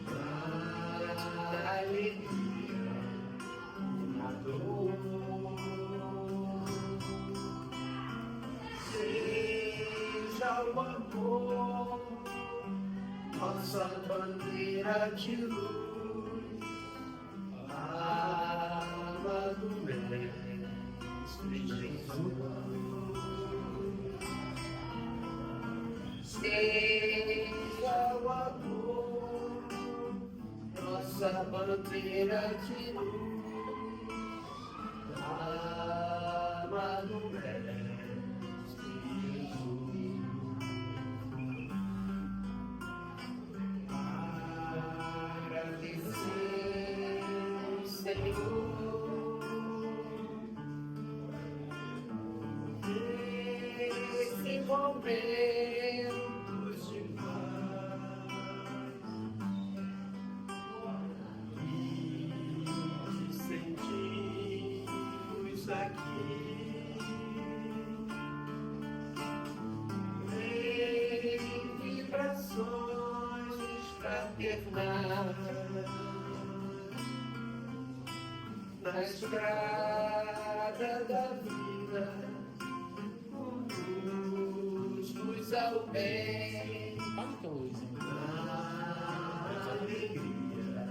na alegria, na dor. Seja o amor nossa bandeira de luz, a alma do Mestre Jesus. Seja o amor nossa bandeira de luz, a alma do Mestre Jesus. Agradecer, Senhor, esse momento de paz que sentimos aqui. Em vibrações fraternais na estrada da vida, conduz-nos ao bem, na alegria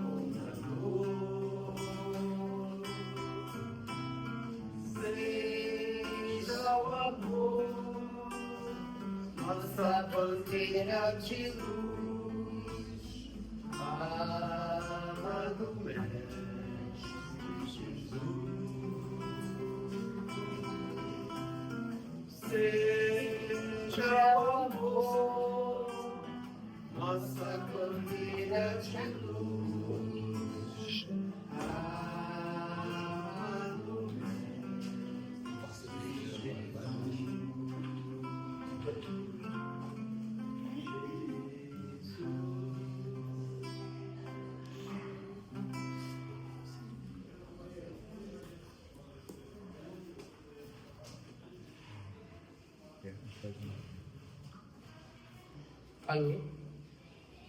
ou na dor. Seja o amor nossa bandeira de luz, a alma do Mestre Jesus. Seja o amor nossa bandeira de luz, a alma do Mestre Jesus. Alô?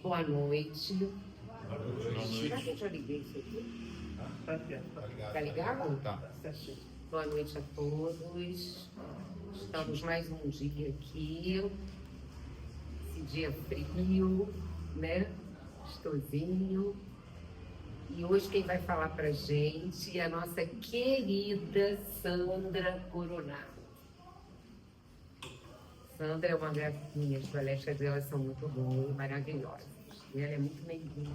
Boa noite. Boa noite. Será que eu já liguei isso aqui? Tá ligado? ligado? Tá. Boa noite a todos. Estamos mais um dia aqui. Esse dia frio, né? Gostosinho. E hoje quem vai falar pra gente é a nossa querida Sandra Coronado. Sandra é uma gracinha, as palestras dela são muito boas, maravilhosas. E ela é muito bem-vinda.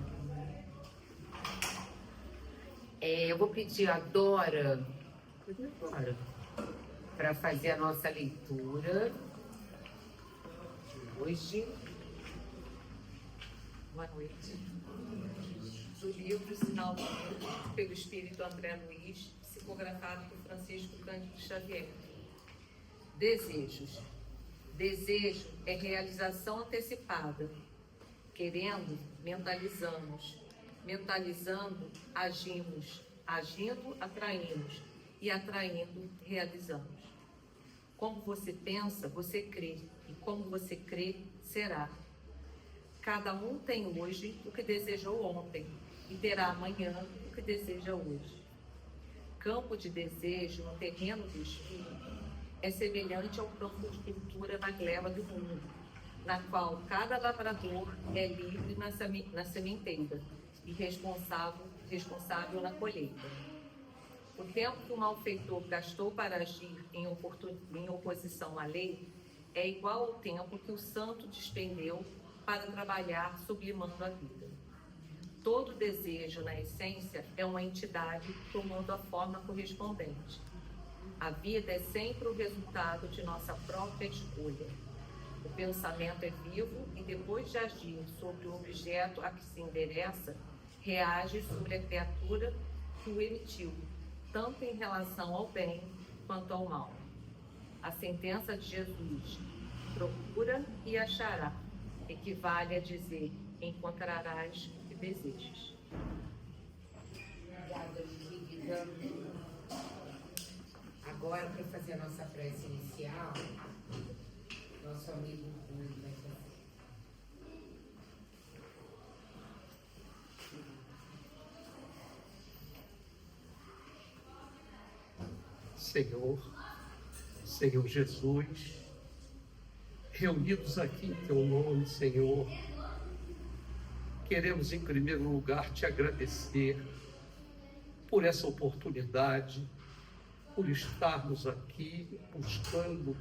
Eu vou pedir a Dora para fazer a nossa leitura hoje. Boa noite. Do livro Sinal do Mundo, pelo Espírito André Luiz, psicografado por Francisco Cândido Xavier. Desejos. Desejo é realização antecipada. Querendo, mentalizamos. Mentalizando, agimos. Agindo, atraímos. E atraindo, realizamos. Como você pensa, você crê. E como você crê, será. Cada um tem hoje o que desejou ontem. E terá amanhã o que deseja hoje. Campo de desejo no terreno do espírito é semelhante ao campo de cultura na gleba do mundo, na qual cada lavrador é livre na sementeira e responsável na colheita. O tempo que o malfeitor gastou para agir em oposição à lei é igual ao tempo que o santo despendeu para trabalhar sublimando a vida. Todo desejo, na essência, é uma entidade tomando a forma correspondente. A vida é sempre o resultado de nossa própria escolha. O pensamento é vivo e, depois de agir sobre o objeto a que se endereça, reage sobre a criatura que o emitiu, tanto em relação ao bem quanto ao mal. A sentença de Jesus, procura e achará, equivale a dizer, encontrarás o que desejas. Obrigada, querida. Agora, para fazer a nossa prece inicial, nosso amigo Rui vai fazer. Senhor, Senhor Jesus, reunidos aqui em Teu nome, Senhor, queremos em primeiro lugar Te agradecer por essa oportunidade, por estarmos aqui buscando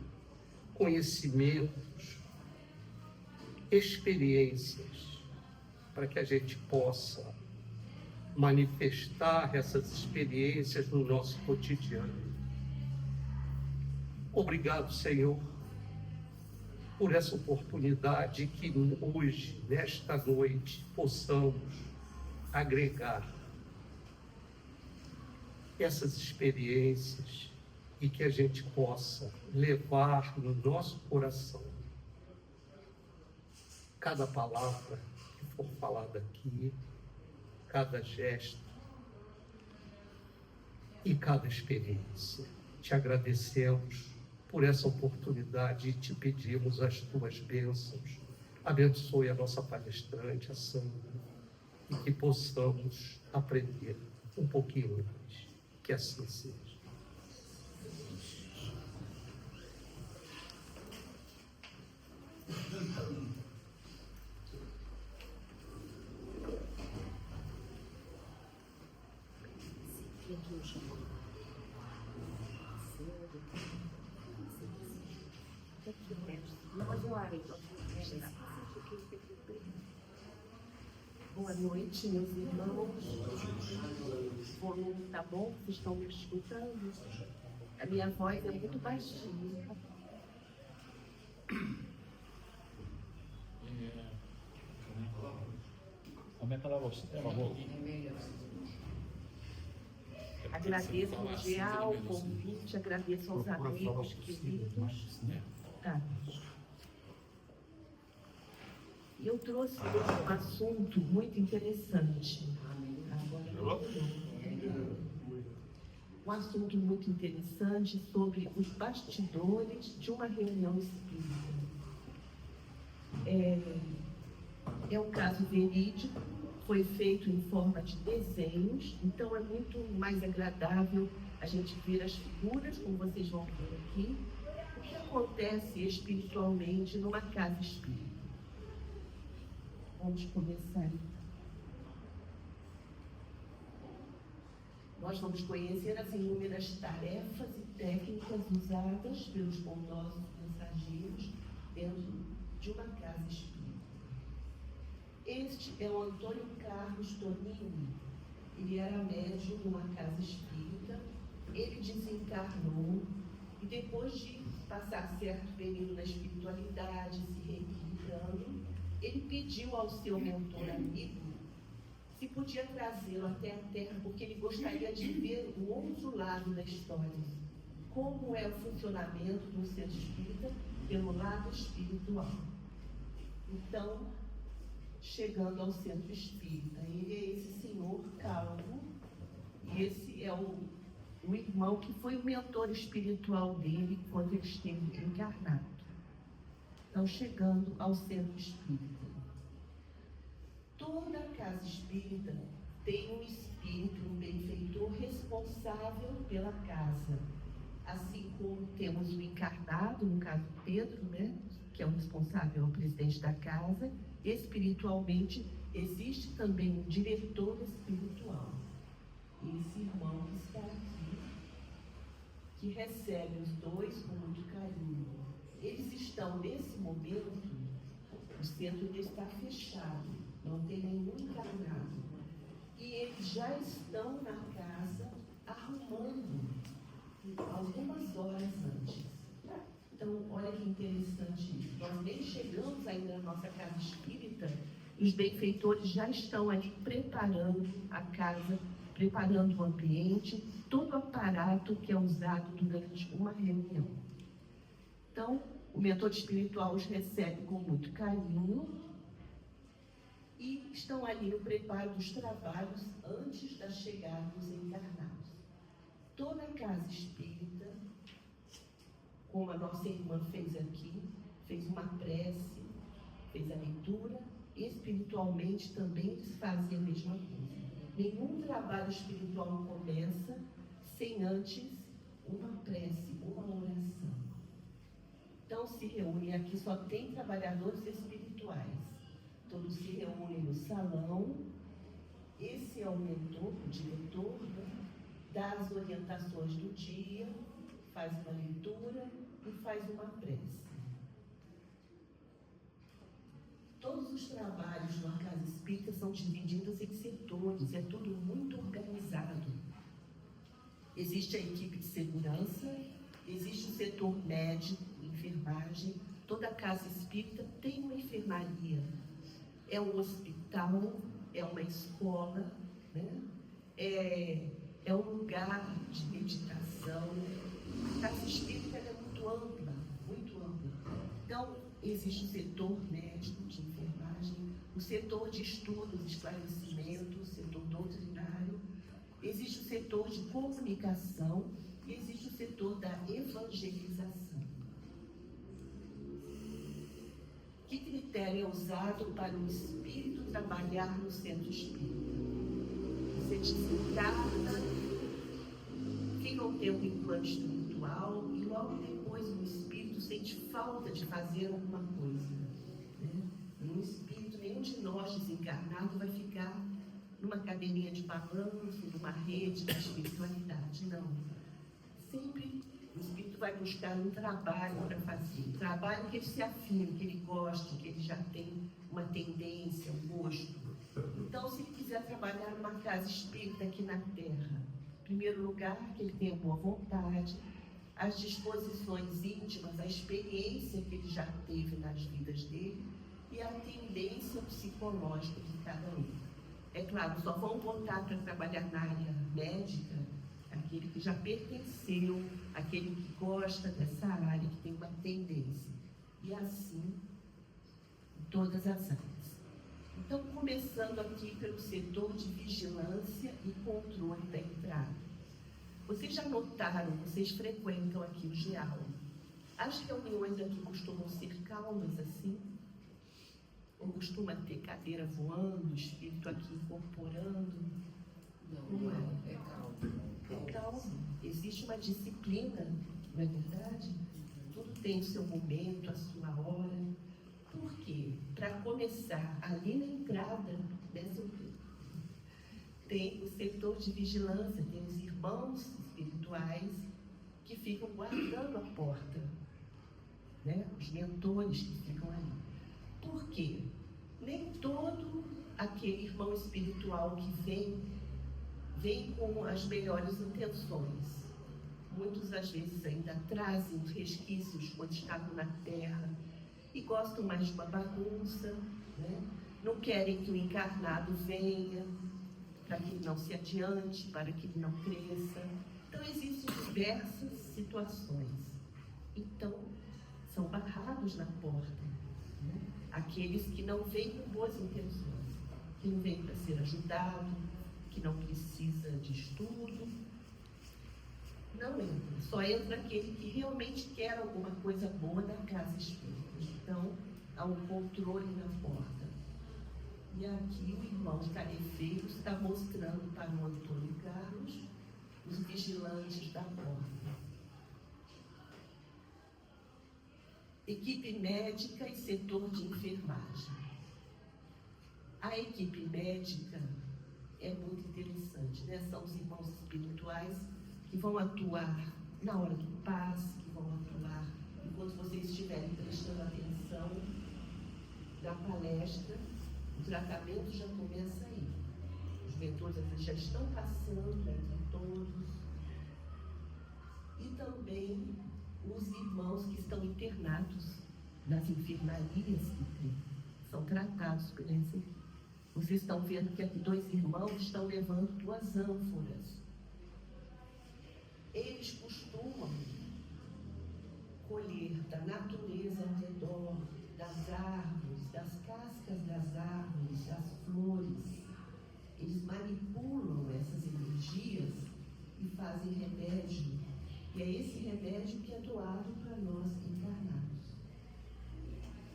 conhecimentos, experiências, para que a gente possa manifestar essas experiências no nosso cotidiano. Obrigado, Senhor, por essa oportunidade que hoje, nesta noite, possamos agregar essas experiências e que a gente possa levar no nosso coração cada palavra que for falada aqui, cada gesto e cada experiência. Te agradecemos por essa oportunidade e te pedimos as tuas bênçãos. Abençoe a nossa palestrante, a Sandra, e que possamos aprender um pouquinho mais. Que assim seja. Boa noite, meus irmãos. Volume tá bom? Vocês estão me escutando? A minha voz é muito baixinha. Aumenta lá você, por favor. Agradeço mundial o convite, agradeço aos amigos queridos. Tá. Eu trouxe um assunto muito interessante. Um assunto muito interessante sobre os bastidores de uma reunião espírita. É um caso verídico, foi feito em forma de desenhos, então é muito mais agradável a gente ver as figuras, como vocês vão ver aqui, o que acontece espiritualmente numa casa espírita. Vamos começar então. Nós vamos conhecer as inúmeras tarefas e técnicas usadas pelos bondosos mensageiros dentro de uma casa espírita. Este é o Antônio Carlos Tonini. Ele era médium numa casa espírita. Ele desencarnou e depois de passar certo período na espiritualidade, se reequilibrando, ele pediu ao seu mentor amigo se podia trazê-lo até a Terra, porque ele gostaria de ver o outro lado da história. Como é o funcionamento do centro espírita pelo lado espiritual. Então, chegando ao centro espírita, ele é esse senhor calvo, e esse é o irmão que foi o mentor espiritual dele quando ele esteve encarnado. Então, chegando ao centro espírita. Toda casa espírita tem um espírito, um benfeitor responsável pela casa. Assim como temos o encarnado, no caso Pedro, né, que é o responsável, é o presidente da casa, espiritualmente existe também um diretor espiritual. Esse irmão que está aqui, que recebe os dois com muito carinho. Eles estão, nesse momento, o centro ainda está fechado, não tem nenhum encarnado. E eles já estão na casa arrumando algumas horas antes. Então, olha que interessante isso. Nós nem chegamos ainda na nossa casa espírita, os benfeitores já estão ali preparando a casa, preparando o ambiente, todo o aparato que é usado durante uma reunião. Então, o mentor espiritual os recebe com muito carinho e estão ali no preparo dos trabalhos antes da chegada dos encarnados. Toda a casa espírita, como a nossa irmã fez aqui, fez uma prece, fez a leitura, espiritualmente também eles fazem a mesma coisa. Nenhum trabalho espiritual começa sem antes uma prece, uma oração. Então se reúne, aqui só tem trabalhadores espirituais. Todos se reúnem no salão. Esse é o mentor, o diretor, né? Dá as orientações do dia, faz uma leitura e faz uma prece. Todos os trabalhos numa casa espírita são divididos em setores, é tudo muito organizado. Existe a equipe de segurança, existe o setor médico, enfermagem, toda casa espírita tem uma enfermaria. É um hospital, é uma escola, né? É um lugar de meditação. A casa espírita é muito ampla, muito ampla. Então, existe o setor médico de enfermagem, o setor de estudos, esclarecimento, o setor doutrinário, existe o setor de comunicação e existe o setor da evangelização. Que critério é usado para o espírito trabalhar no centro espírita? Você desencarna, fica um tempo em plano espiritual e logo depois o espírito sente falta de fazer alguma coisa. Né? Um espírito, nenhum de nós desencarnado vai ficar numa cadeirinha de balanço, numa rede de espiritualidade, não. Sempre o espírito vai buscar um trabalho para fazer, um trabalho que ele se afine, que ele goste, que ele já tem uma tendência, um gosto. Então, se ele quiser trabalhar numa casa espírita aqui na Terra, em primeiro lugar, que ele tenha boa vontade, as disposições íntimas, a experiência que ele já teve nas vidas dele e a tendência psicológica de cada um. É claro, só vão botar para trabalhar na área médica aquele que já pertenceu, aquele que gosta dessa área, que tem uma tendência. E assim, em todas as áreas. Então, começando aqui pelo setor de vigilância e controle da entrada. Vocês já notaram, vocês frequentam aqui o GEAL. As reuniões aqui costumam ser calmas assim? Ou costuma ter cadeira voando, espírito aqui incorporando? Não é? É calmo. É calmo. Existe uma disciplina, não é verdade? Tudo tem o seu momento, a sua hora. Por quê? Para começar, ali na entrada, tem o setor de vigilância, tem os irmãos espirituais que ficam guardando a porta, né? Os mentores que ficam ali. Por quê? Nem todo aquele irmão espiritual que vem com as melhores intenções. Muitos, às vezes, ainda trazem os resquícios quando estavam na Terra e gostam mais de uma bagunça, né? Não querem que o encarnado venha, para que ele não se adiante, para que ele não cresça. Então, existem diversas situações. Então, são barrados na porta, né? Aqueles que não vêm com boas intenções, que não vêm para ser ajudado, que não precisa de estudo, não entra. Só entra aquele que realmente quer alguma coisa boa da casa espírita. Então, há um controle na porta. E aqui o irmão Carefeiro está mostrando para o Antônio Carlos os vigilantes da porta. Equipe médica e setor de enfermagem. A equipe médica é muito interessante, né? São os irmãos espirituais que vão atuar na hora do passe, que vão atuar enquanto vocês estiverem prestando atenção da palestra. O tratamento já começa aí. Os mentores já estão passando entre todos. E também os irmãos que estão internados nas enfermarias que são tratados por esse. Vocês estão vendo que aqui 2 irmãos estão levando 2 ânforas. Eles costumam colher da natureza ao redor, das árvores, das cascas das árvores, das flores. Eles manipulam essas energias e fazem remédio. E é esse remédio que é doado para nós encarnados.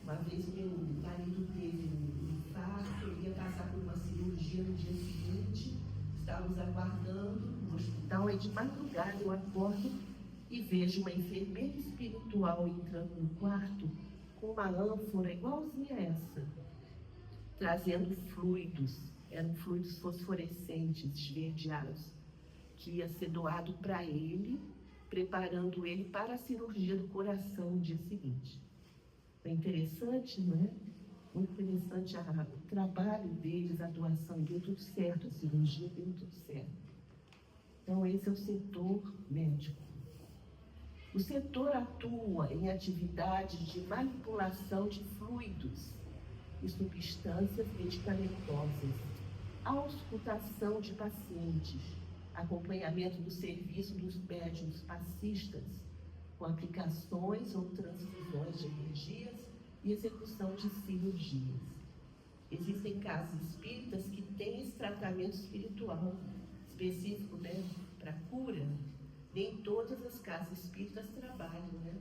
Uma vez meu marido teve um infarto, ia passar por uma cirurgia no dia seguinte, estávamos aguardando no hospital, aí de madrugada eu acordo e vejo uma enfermeira espiritual entrando no quarto com uma ânfora igualzinha a essa, trazendo fluidos, eram fluidos fosforescentes, esverdeados, que ia ser doado para ele, preparando ele para a cirurgia do coração no dia seguinte. É interessante, não é? Muito interessante o trabalho deles, a doação, deu tudo certo, a cirurgia deu tudo certo. Então, esse é o setor médico. O setor atua em atividades de manipulação de fluidos e substâncias medicamentosas, auscultação de pacientes, acompanhamento do serviço dos médicos passistas, com aplicações ou transfusões de energias e execução de cirurgias. Existem casas espíritas que têm esse tratamento espiritual específico, né, para cura. Nem todas as casas espíritas trabalham, né,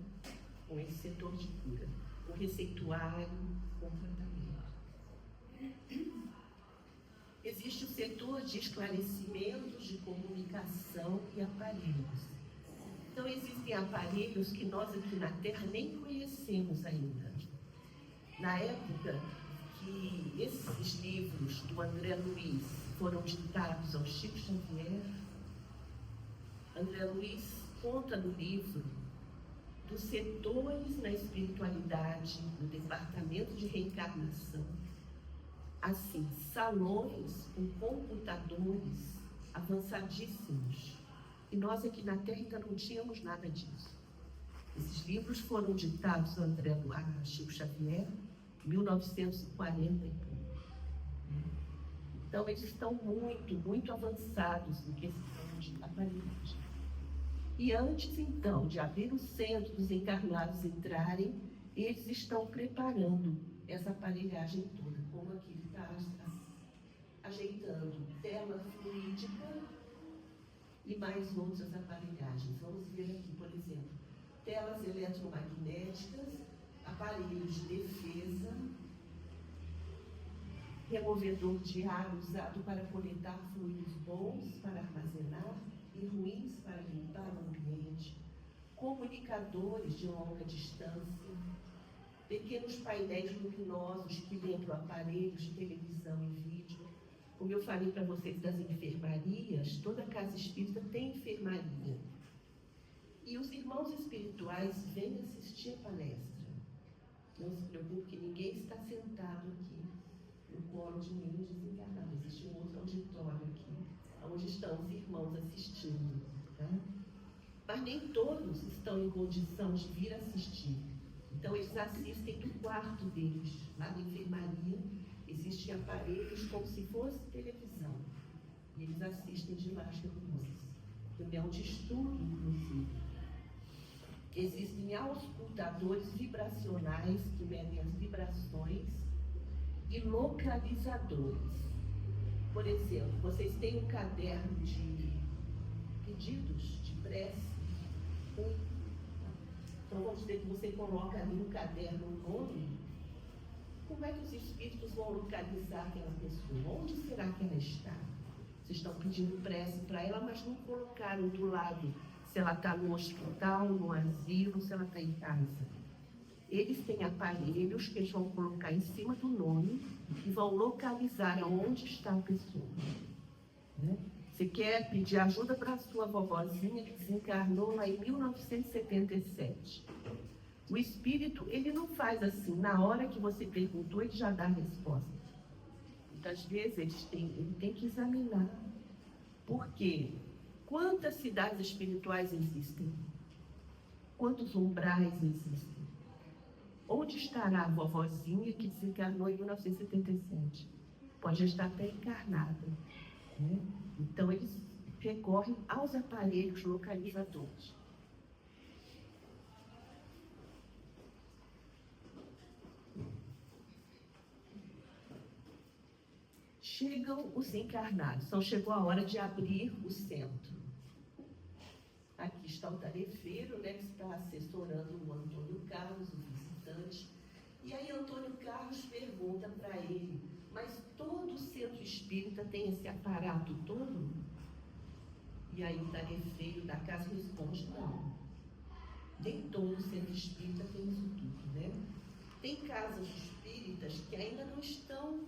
com esse setor de cura, com receituário, com tratamento. Existe o setor de esclarecimentos, de comunicação e aparelhos. Então, existem aparelhos que nós aqui na Terra nem conhecemos ainda. Na época que esses livros do André Luiz foram ditados ao Chico Xavier, André Luiz conta no livro dos setores na espiritualidade, no departamento de reencarnação, assim, salões com computadores avançadíssimos. E nós aqui na Terra ainda não tínhamos nada disso. Esses livros foram ditados a Chico Xavier em 1940 e pouco. Então, eles estão muito avançados no questão de aparelhagem. E antes, então, de abrir o centro dos encarnados entrarem, eles estão preparando essa aparelhagem toda, como aqui ele está ajeitando tela fluídica e mais outras aparelhagens. Vamos ver aqui, por exemplo, telas eletromagnéticas, aparelhos de defesa, removedor de ar usado para coletar fluidos bons para armazenar e ruins para limpar o ambiente, comunicadores de longa distância, pequenos painéis luminosos que lembram aparelhos de televisão e vídeo. Como eu falei para vocês das enfermarias, toda casa espírita tem enfermaria. E os irmãos espirituais vêm assistir a palestra. Não se preocupe que ninguém está sentado aqui no colo de nenhum desencarnado. Existe um outro auditório aqui, onde estão os irmãos assistindo. Tá? Mas nem todos estão em condição de vir assistir. Então, eles assistem do quarto deles. Lá na enfermaria, existem aparelhos como se fosse televisão. E eles assistem de lá as reuniões. Também é um distúrbio, inclusive. Existem auscultadores vibracionais que medem as vibrações e localizadores. Por exemplo, vocês têm um caderno de pedidos de prece. Então, vamos dizer que você coloca ali no caderno um nome. Como é que os espíritos vão localizar aquela pessoa? Onde será que ela está? Vocês estão pedindo prece para ela, mas não colocaram do lado se ela está no hospital, no asilo, se ela está em casa. Eles têm aparelhos que eles vão colocar em cima do nome e vão localizar aonde está a pessoa. Né? Você quer pedir ajuda para a sua vovozinha que desencarnou lá em 1977. O espírito, ele não faz assim, na hora que você perguntou, ele já dá a resposta. Muitas vezes ele tem que examinar. Por quê? Quantas cidades espirituais existem? Quantos umbrais existem? Onde estará a vovozinha que desencarnou em 1977? Pode estar até encarnada. Né? Então, eles recorrem aos aparelhos localizadores. Chegam os encarnados. Então, chegou a hora de abrir o centro. Aqui está o tarefeiro, né, que está assessorando o Antônio Carlos, o visitante. E aí, Antônio Carlos pergunta para ele: mas todo o centro espírita tem esse aparato todo? E aí, o tarefeiro da casa responde: não. Nem todo centro espírita tem isso tudo, né? Tem casas espíritas que ainda não estão,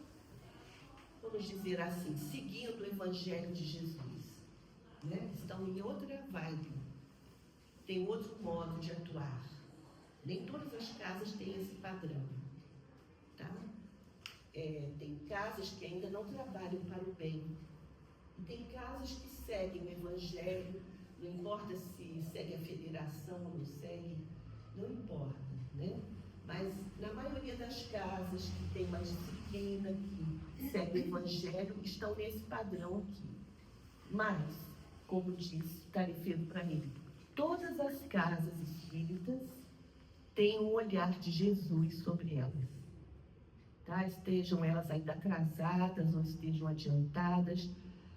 vamos dizer assim, seguindo o Evangelho de Jesus, né? Estão em outra vibe, tem outro modo de atuar. Nem todas as casas têm esse padrão, tá? Tem casas que ainda não trabalham para o bem. E tem casas que seguem o Evangelho, não importa se segue a federação ou não segue, não importa, né? Mas na maioria das casas que tem uma disciplina, que segue o Evangelho, estão nesse padrão aqui. Mas, como disse o tarefeiro para ele, todas as casas espíritas têm um olhar de Jesus sobre elas. Tá? Estejam elas ainda atrasadas ou estejam adiantadas,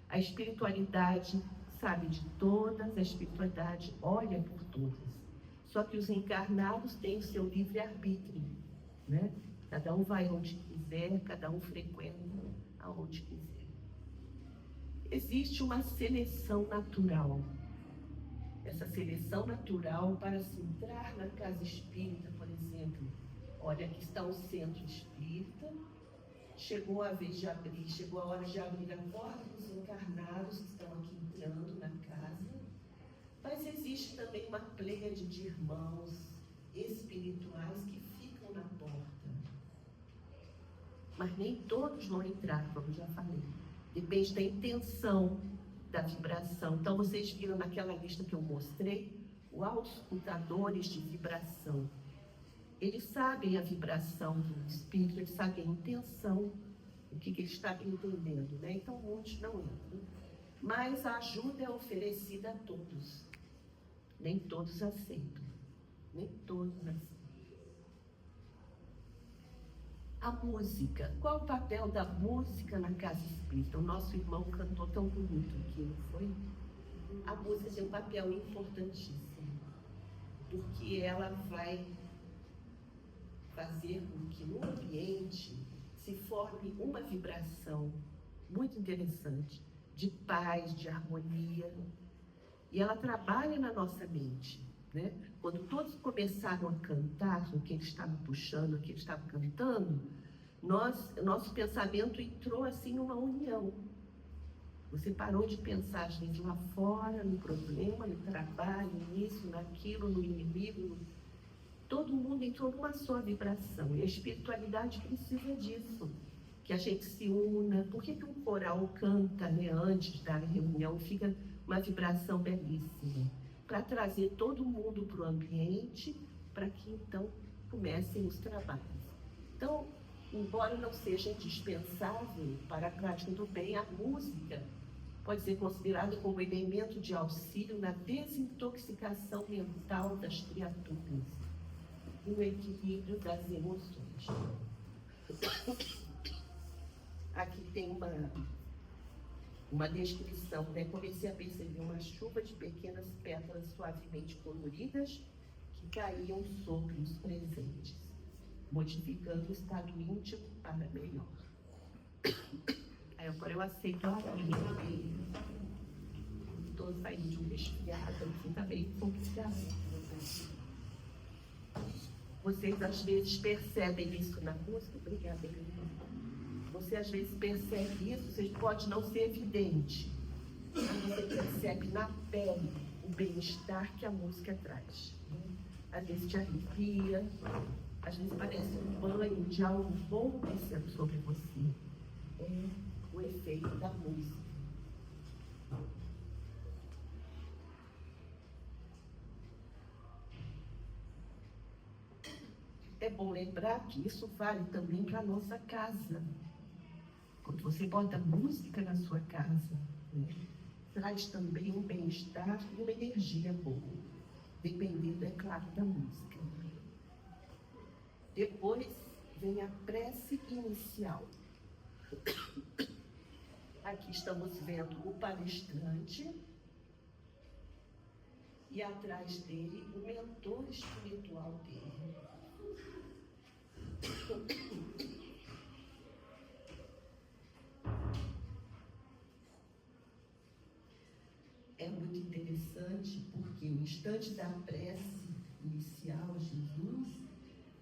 a espiritualidade sabe de todas, a espiritualidade olha por todas. Só que os encarnados têm o seu livre-arbítrio, né? Cada um vai onde quiser, cada um frequenta aonde quiser. Existe uma seleção natural. Essa seleção natural para se entrar na casa espírita, por exemplo. Olha, aqui está o centro espírita, chegou a vez de abrir, chegou a hora de abrir a porta dos encarnados que estão aqui entrando na casa, mas existe também uma pleiade de irmãos espirituais que ficam na porta. Mas nem todos vão entrar, como já falei. Depende da intenção, da vibração. Então, vocês viram naquela lista que eu mostrei, os auscultadores de vibração. Eles sabem a vibração do espírito, eles sabem a intenção, o que ele está entendendo, né? Então, muitos não entram. Mas a ajuda é oferecida a todos. Nem todos aceitam. Nem todos aceitam. A música. Qual o papel da música na casa espírita? O nosso irmão cantou tão bonito aqui, não foi? A música tem um papel importantíssimo, porque ela vai fazer com que no ambiente se forme uma vibração muito interessante, de paz, de harmonia. E ela trabalha na nossa mente, né? Quando todos começaram a cantar o que eles estavam puxando, o que eles estavam cantando, nosso pensamento entrou assim numa união. Você parou de pensar, às vezes, lá fora, no problema, no trabalho, nisso, naquilo, no inimigo. Todo mundo entrou numa só vibração. E a espiritualidade precisa disso, que a gente se una. Por que um coral canta, né, antes da reunião? Fica uma vibração belíssima. Para trazer todo mundo para o ambiente, para que então comecem os trabalhos. Então, embora não seja indispensável para a prática do bem, a música pode ser considerada como elemento de auxílio na desintoxicação mental das criaturas, no equilíbrio das emoções. Aqui tem uma descrição, né? Comecei a perceber uma chuva de pequenas pétalas suavemente coloridas que caíam sobre os presentes, modificando o estado íntimo para melhor. Aí agora eu aceito a vida. Estou saindo de um resfriado, aqui está meio complicado. Vocês às vezes percebem isso na música? Obrigada, irmã. Você às vezes percebe isso, você pode não ser evidente, mas você percebe na pele o bem-estar que a música traz. Às vezes te arrepia, às vezes parece um banho de algo bom descendo sobre você. É o efeito da música. É bom lembrar que isso vale também para a nossa casa. Quando você bota música na sua casa, né, traz também um bem-estar e uma energia boa, dependendo, é claro, da música. Depois vem a prece inicial. Aqui estamos vendo o palestrante e atrás dele o mentor espiritual dele. É muito interessante porque o instante da prece inicial a Jesus,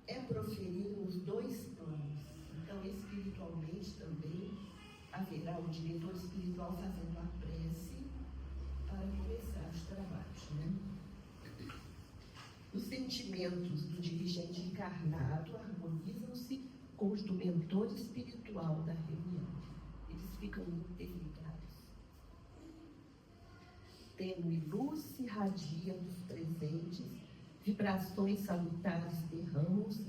é proferir nos dois planos. Então, espiritualmente também, haverá o diretor espiritual fazendo a prece para começar os trabalhos, né? Os sentimentos do dirigente encarnado harmonizam-se com os do mentor espiritual da reunião. Eles ficam interligados. Tênue luz se irradia dos presentes, vibrações salutares derramam-se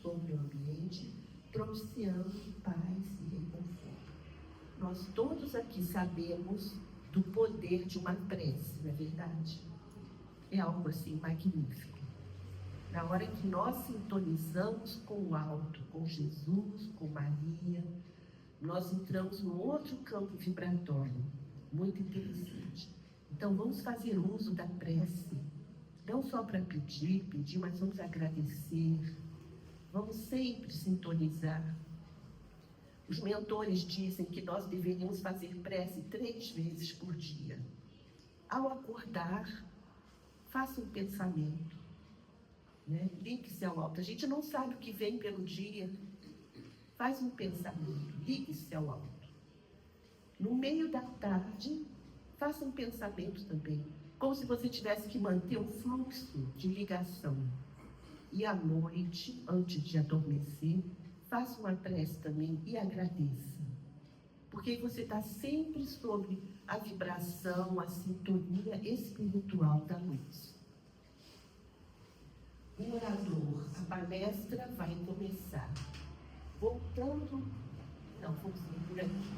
sobre o ambiente, propiciando paz e reconforto. Nós todos aqui sabemos do poder de uma prece, não é verdade? É algo assim magnífico. Na hora que nós sintonizamos com o alto, com Jesus, com Maria, nós entramos num outro campo vibratório, muito interessante. Então vamos fazer uso da prece, não só para pedir, mas vamos agradecer, vamos sempre sintonizar. Os mentores dizem que nós deveríamos fazer prece 3 vezes por dia. Ao acordar, faça um pensamento, né? Ligue-se ao alto. A gente não sabe o que vem pelo dia. Faz um pensamento, ligue-se ao alto. No meio da tarde, faça um pensamento também, como se você tivesse que manter um fluxo de ligação. E à noite, antes de adormecer, faça uma prece também e agradeça. Porque você está sempre sobre a vibração, a sintonia espiritual da luz. O orador, a palestra vai começar. Voltando, não, vamos por aqui.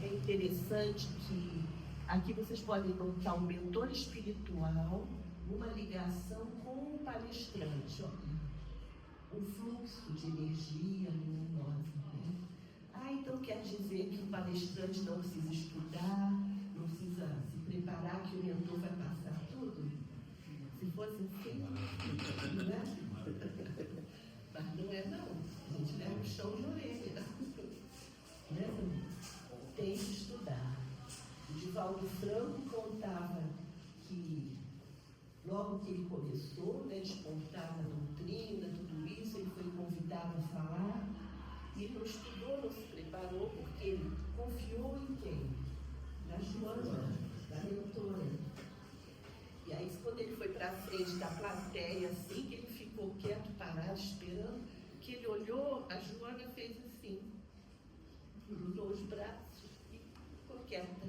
É interessante que aqui vocês podem notar o mentor espiritual numa ligação com o palestrante. Ó. Um fluxo de energia luminosa. Né? Então quer dizer que o palestrante não precisa estudar, não precisa se preparar, que o mentor vai passar tudo? Se fosse assim, não é? Mas não é não. A gente leva um chão de orelha. Né? Tem que estudar. O Divaldo Franco contava que logo que ele começou, né, despontar na doutrina, tudo isso, ele foi convidado a falar, e ele não estudou, não se preparou, porque ele confiou em quem? Na Joana, da mentora. E aí, quando ele foi para a frente da plateia, assim, que ele ficou quieto, parado, esperando, que ele olhou, a Joana fez assim, cruzou os braços e ficou quieta.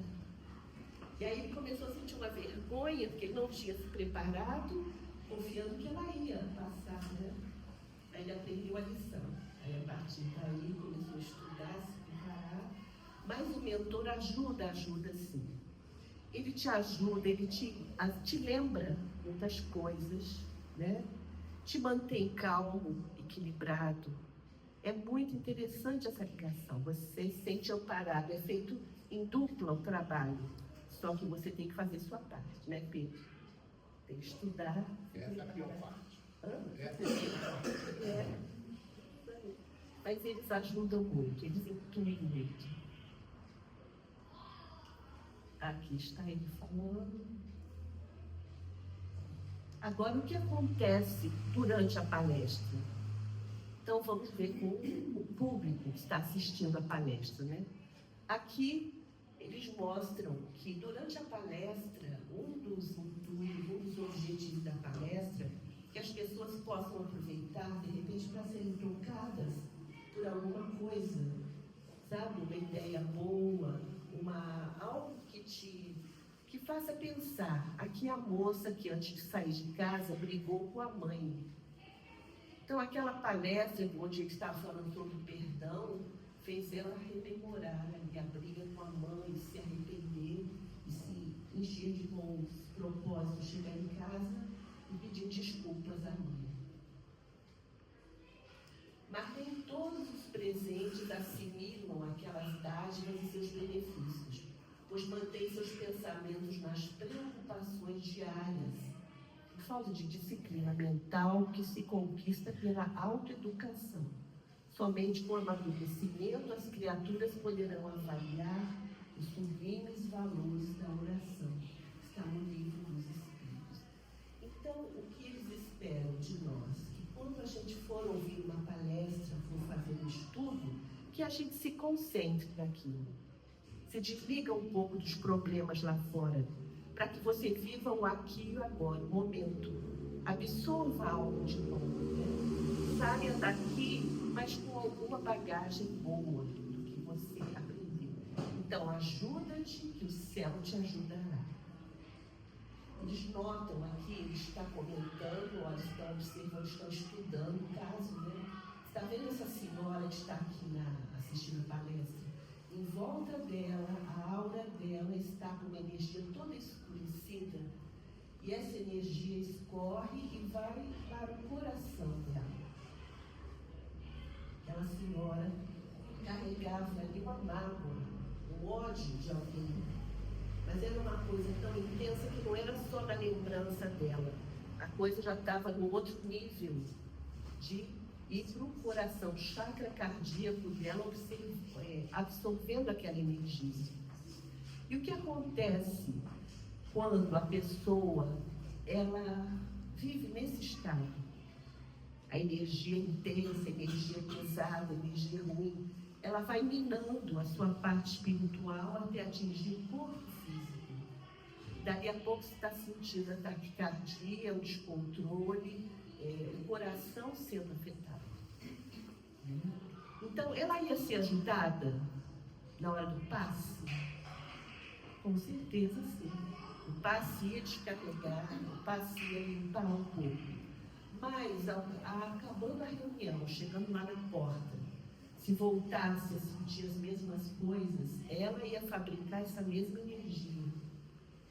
E aí ele começou a sentir uma vergonha, porque ele não tinha se preparado, confiando que ela ia passar, né? Aí ele aprendeu a lição. Aí a partir daí começou a estudar, se preparar. Mas o mentor ajuda sim. Ele te ajuda, ele te lembra muitas coisas, né? Te mantém calmo, equilibrado. É muito interessante essa ligação. Você se sente amparado, é feito em dupla o trabalho. Só que você tem que fazer sua parte, né, Pedro? Tem que estudar. Essa é a pior parte. É. Mas eles ajudam muito, eles intuem muito. Aqui está ele falando. Agora, o que acontece durante a palestra? Então, vamos ver com o público que está assistindo a palestra, né? Aqui, eles mostram que durante a palestra, um dos objetivos da palestra é que as pessoas possam aproveitar, de repente, para serem tocadas por alguma coisa, sabe? Uma ideia boa, algo que faça pensar. Aqui a moça que antes de sair de casa brigou com a mãe. Então aquela palestra onde ele estava falando sobre perdão fez ela rememorar a briga com a mãe, se arrepender e se encher de bons propósitos, chegar em casa e pedir desculpas à mãe. Mas nem todos os presentes assimilam aquelas dádivas e seus benefícios, pois mantêm seus pensamentos nas preocupações diárias, por falta de disciplina mental que se conquista pela autoeducação. Somente com o amadurecimento as criaturas poderão avaliar os sublimes valores da oração. Está no livro dos Espíritos. Então, o que eles esperam de nós? Que quando a gente for ouvir uma palestra, for fazer um estudo, que a gente se concentre naquilo. Se desliga um pouco dos problemas lá fora, para que você viva o aqui e o agora, o momento. Absorva algo de bom, né? Saia daqui, mas com alguma bagagem boa do que você aprendeu. Então, ajuda-te, que o céu te ajudará. Eles notam aqui, ele está comentando, olha, estão observando, estão estudando o caso, né? Está vendo essa senhora que está aqui assistindo a palestra? Em volta dela, a aura dela está com uma energia toda escurecida, e essa energia escorre e vai para o coração dela. Aquela senhora carregava ali uma mágoa, um ódio de alguém. Mas era uma coisa tão intensa que não era só na lembrança dela. A coisa já estava no outro nível de ir para o coração, o chakra cardíaco dela, absorvendo aquela energia. E o que acontece quando a pessoa ela vive nesse estado? A energia intensa, a energia pesada, a energia ruim, ela vai minando a sua parte espiritual até atingir o corpo físico. Daqui a pouco você está sentindo a taquicardia, o descontrole, o coração sendo afetado. Então, ela ia ser ajudada na hora do passe? Com certeza sim. O passe ia descarregar, o passe ia limpar um pouco. Mas, acabando a reunião, chegando lá na porta, se voltasse a sentir as mesmas coisas, ela ia fabricar essa mesma energia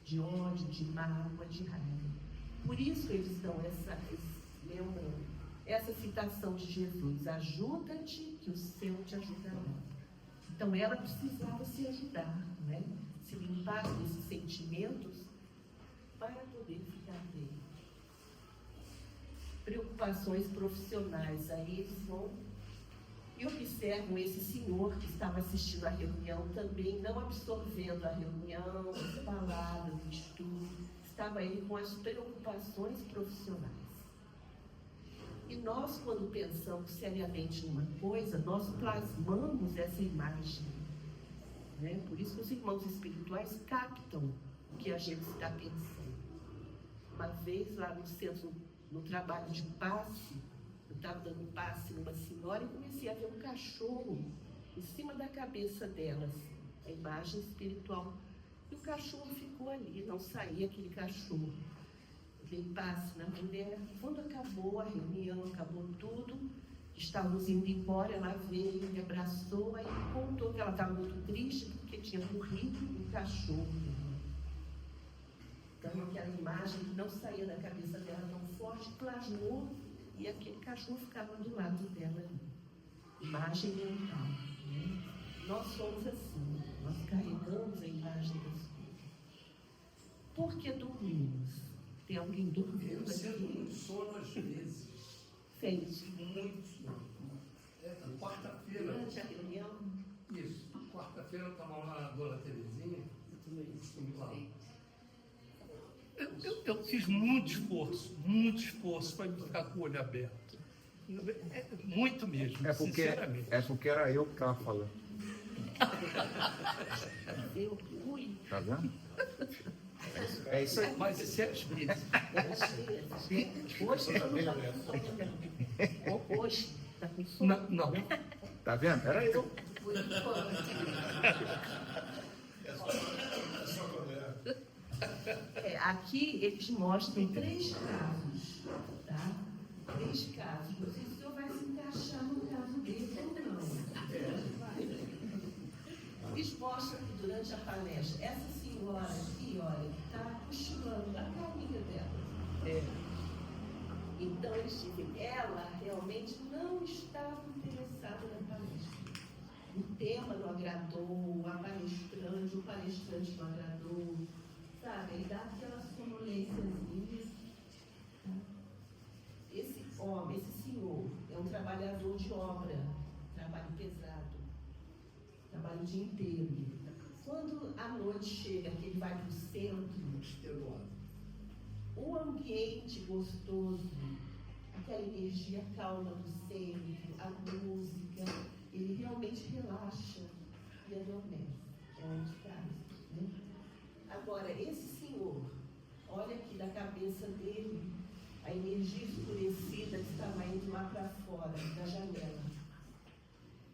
de ódio, de mágoa, de raiva. Por isso eles dão lembram essa citação de Jesus: ajuda-te, que o céu te ajudará. Então ela precisava se ajudar, né? Se limpar desses sentimentos para poder ficar bem. Preocupações profissionais, aí eles vão e observam esse senhor que estava assistindo a reunião também, não absorvendo a reunião, as palavras, o estudo, estava ele com as preocupações profissionais. E nós, quando pensamos seriamente numa coisa, nós plasmamos essa imagem, né? Por isso que os irmãos espirituais captam o que a gente está pensando. Uma vez lá no centro, no trabalho de passe, eu estava dando passe numa senhora e comecei a ver um cachorro em cima da cabeça dela, assim, a imagem espiritual. E o cachorro ficou ali, não saía aquele cachorro. Eu dei passe na mulher. Quando acabou a reunião, acabou tudo, estávamos indo embora, ela veio, me abraçou, aí contou que ela estava muito triste porque tinha morrido um cachorro. Então aquela imagem que não saía da cabeça dela tão forte, plasmou, e aquele cachorro ficava do lado dela ali. Imagem mental, né? Nós somos assim, nós carregamos a imagem das coisas. Por que dormimos? Tem alguém dormindo Eu aqui? sinto muito sono às vezes. Fez. Muito sono. Quarta-feira. Durante a reunião? Isso. Quarta-feira eu estava lá na Dona Terezinha. Eu também costumo lá. Eu fiz muito esforço para ficar com o olho aberto. Muito mesmo, sinceramente. É porque era eu que estava falando. Eu fui. Tá vendo? É isso aí. Mas isso é às vezes. Hoje eu não tô. Hoje, tá com sono? Não. Tá vendo? Era eu. Por enquanto. Aqui eles mostram 3 casos, tá? 3 casos. Não sei se o senhor vai se encaixar no caso dele ou não. Vai. Eles mostram que durante a palestra, essa senhora aqui, olha, está cochilando a caminha dela. Então eles dizem, ela realmente não estava interessada na palestra. O tema não agradou, o palestrante não agradou. Sabe, ele dá aquela sonolênciazinha. Tá? Esse homem, esse senhor, é um trabalhador de obra, trabalho pesado, trabalho o dia inteiro. Quando a noite chega, que ele vai para o centro, o ambiente gostoso, aquela energia calma do centro, a música, ele realmente relaxa e adormece. É um dos casos, né? Agora, esse senhor, olha aqui da cabeça dele, a energia escurecida que estava indo lá para fora, da janela.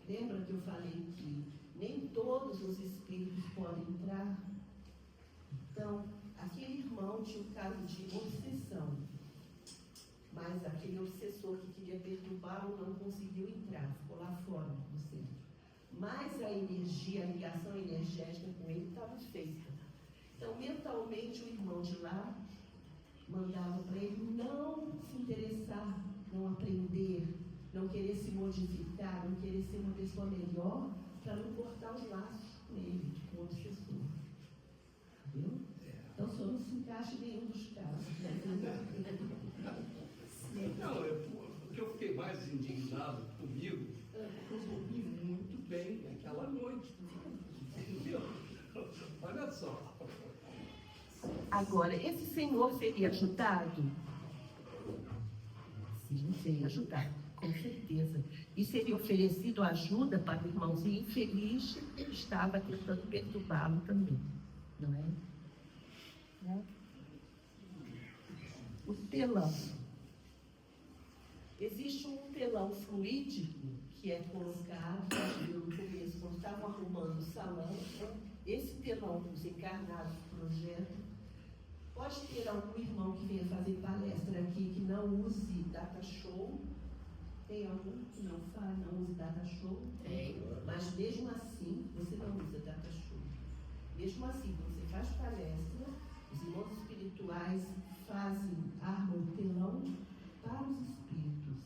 Lembra que eu falei que nem todos os espíritos podem entrar? Então, aquele irmão tinha um caso de obsessão, mas aquele obsessor que queria perturbá-lo não conseguiu entrar, ficou lá fora do centro. Mas a energia, a ligação energética com ele estava feita. Então, mentalmente, o irmão de lá mandava para ele não se interessar, não aprender, não querer se modificar, não querer ser uma pessoa melhor, para não cortar os laços com ele, com o obsessor. Entendeu? Então, só não se encaixa em nenhum dos casos. Não, o que eu fiquei mais indignado comigo, eu dormi muito bem aquela noite. Entendeu? Olha só. Agora, esse senhor seria ajudado? Sim, seria ajudado, com certeza. E seria oferecido ajuda para o irmãozinho infeliz que estava tentando perturbá-lo também, não é? O telão. Existe um telão fluídico que é colocado, no começo, quando estavam arrumando o salão, esse telão que os encarnados projetam. Pode ter algum irmão que venha fazer palestra aqui que não use data show? Tem algum que não faz, não use data show? Tem. Mas mesmo assim, você não usa data show. Mesmo assim, quando você faz palestra, os irmãos espirituais armam o telão para os espíritos.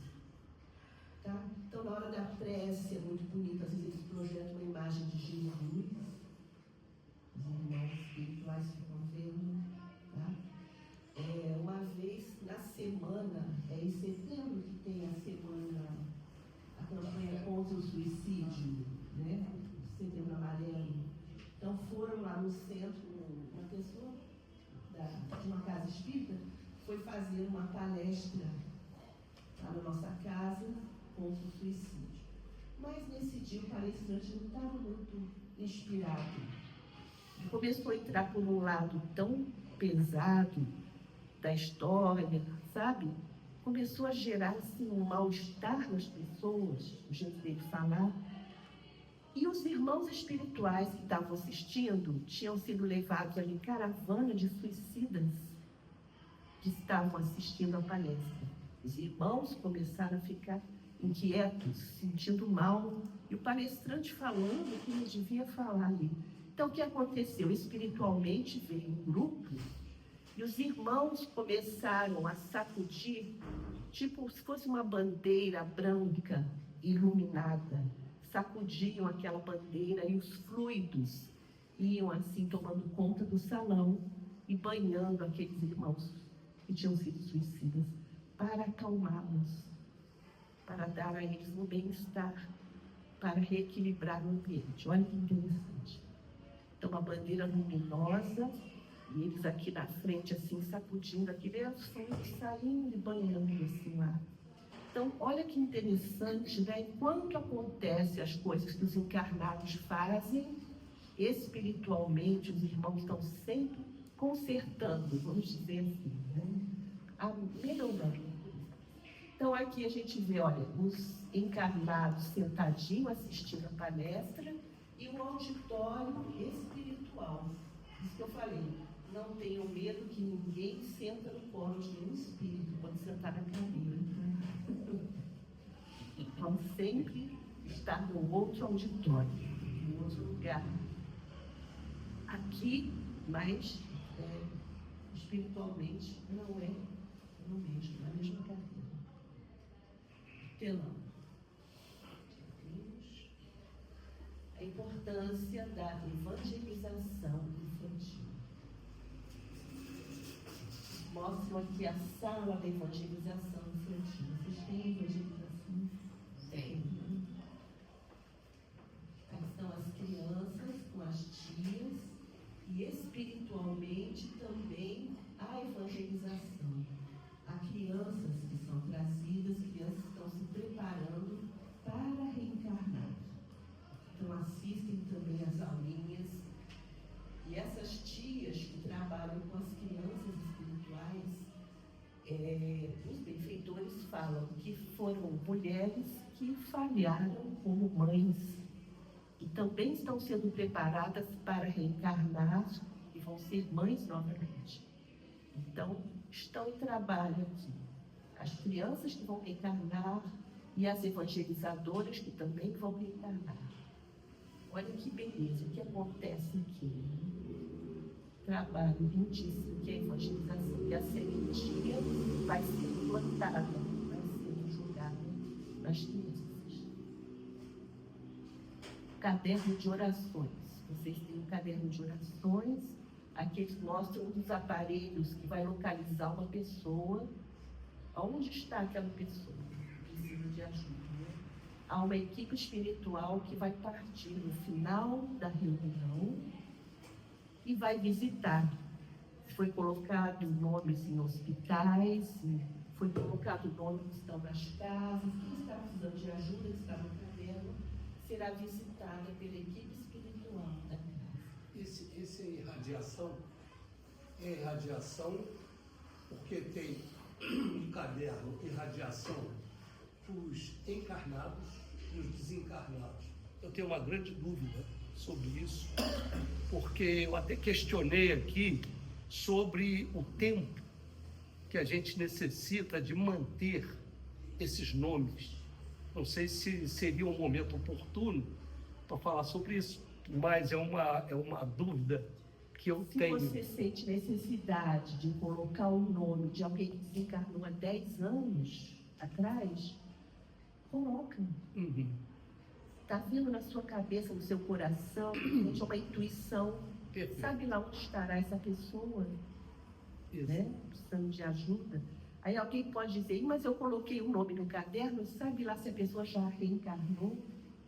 Tá? Então, na hora da prece, é muito bonito, às vezes eles projetam uma imagem de Jesus. Os irmãos espirituais ficam vendo. Tá? Uma vez na semana, em setembro que tem a semana, a campanha contra o suicídio, né? Setembro Amarelo. Então foram lá no centro, uma pessoa de uma casa espírita foi fazer uma palestra lá na nossa casa contra o suicídio. Mas nesse dia o palestrante não estava muito inspirado. Começou a entrar por um lado tão pesado da história, sabe? Começou a gerar assim, um mal-estar nas pessoas, o jeito dele falar. E os irmãos espirituais que estavam assistindo tinham sido levados ali em caravana de suicidas que estavam assistindo a palestra. Os irmãos começaram a ficar inquietos, sentindo mal, e o palestrante falando que não devia falar ali. Então, o que aconteceu? Espiritualmente veio um grupo e os irmãos começaram a sacudir, tipo se fosse uma bandeira branca iluminada. Sacudiam aquela bandeira e os fluidos iam assim tomando conta do salão e banhando aqueles irmãos que tinham sido suicidas para acalmá-los, para dar a eles um bem-estar, para reequilibrar o ambiente. Olha que interessante. Então, uma bandeira luminosa, e eles aqui na frente, assim, sacudindo aquele fluido, saindo e banhando assim lá. Então, olha que interessante, né? Enquanto acontecem as coisas que os encarnados fazem, espiritualmente, os irmãos estão sempre consertando, vamos dizer assim, né? Melhorando. Então, aqui a gente vê, olha, os encarnados sentadinhos assistindo a palestra e um auditório espiritual. Isso que eu falei, não tenham medo que ninguém senta no colo de nenhum espírito, pode sentar na cadeira. Vamos sempre estar no outro auditório, em outro lugar. Aqui, mas espiritualmente não é no mesmo, na mesma cadeira. Telão. A importância da evangelização infantil. Mostram aqui a sala da evangelização infantil. Vocês têm evangelização? Tem. Aqui estão as crianças com as tias e espiritualmente também a evangelização. Há crianças que são trazidas, crianças que estão se preparando para reencarnar. Então assistem também as aulinhas. E essas tias que trabalham com as crianças espirituais, os benfeitores falam que foram mulheres que falharam como mães e também estão sendo preparadas para reencarnar e vão ser mães novamente. Então, estão em trabalho aqui. As crianças que vão reencarnar e as evangelizadoras que também vão reencarnar. Olha que beleza, o que acontece aqui. Trabalho lindíssimo que é a evangelização. E a sementinha vai ser plantada, vai ser jogada nas crianças. Caderno de orações. Vocês têm um caderno de orações. Aqui eles mostram um dos aparelhos que vai localizar uma pessoa. Onde está aquela pessoa que precisa de ajuda? Há uma equipe espiritual que vai partir no final da reunião e vai visitar. Foi colocado nomes em hospitais, foi colocado nomes que estão nas casas, quem está precisando de ajuda, que está no caderno, será visitada pela equipe espiritual da casa. Esse é irradiação porque tem no caderno irradiação os encarnados e os desencarnados. Eu tenho uma grande dúvida sobre isso, porque eu até questionei aqui sobre o tempo que a gente necessita de manter esses nomes. Não sei se seria um momento oportuno para falar sobre isso, mas é uma dúvida que eu tenho. Se você sente necessidade de colocar o nome de alguém que desencarnou há 10 anos atrás, coloca. Uhum. Está vindo na sua cabeça, no seu coração, de uma intuição. Perfeito. Sabe lá onde estará essa pessoa, Isso. né? Precisando de ajuda. Aí alguém pode dizer, mas eu coloquei o nome no caderno, sabe lá se a pessoa já reencarnou?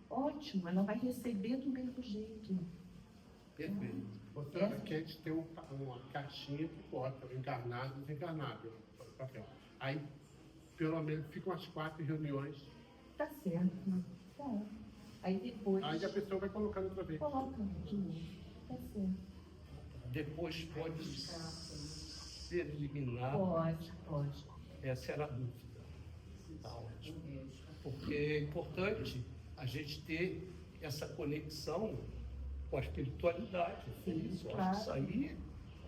Ótimo, ela vai receber do mesmo jeito. Perfeito. Portanto, aqui a gente tem uma caixinha que bota o encarnado e o desencarnado no papel. Aí, pelo menos, ficam as 4 reuniões. Tá certo. Tá. Aí depois. Aí a pessoa vai colocando outra vez. Coloca de novo. Tá certo. Depois pode ser eliminado. Pode. Essa era a dúvida. Tá ótimo. Porque é importante a gente ter essa conexão com a espiritualidade. Sim, Isso, eu claro. acho que isso aí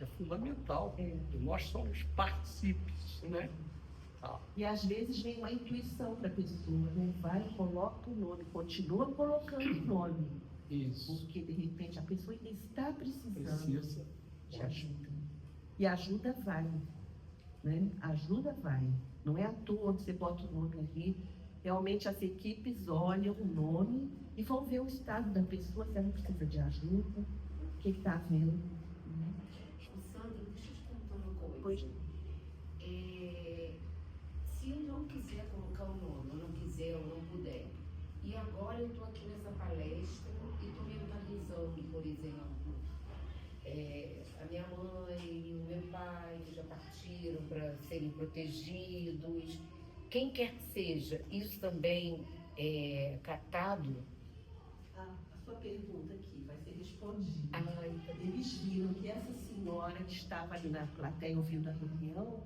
é fundamental. É. E nós somos partícipes, né? Tá. E às vezes vem uma intuição para a pessoa, né? Vai, coloca o nome, continua colocando o nome. Isso. Porque de repente a pessoa ainda está precisando Precisa. de ajuda. E ajuda vai. Né? Ajuda vai. Não é à toa que você bota o nome ali. Realmente as equipes olham o nome e vão ver o estado da pessoa, se ela precisa de ajuda, o que está vendo. Né? Sandra, deixa eu te contar uma coisa. Pois, Se eu não quiser colocar o nome, eu não quiser, eu não puder, e agora eu estou aqui nessa palestra e estou mentalizando, por exemplo, a minha mãe e o meu pai já partiram para serem protegidos, quem quer que seja, isso também é captado? a sua pergunta aqui vai ser respondida. Ai, Eles viram que essa senhora que estava ali na plateia ouvindo a reunião,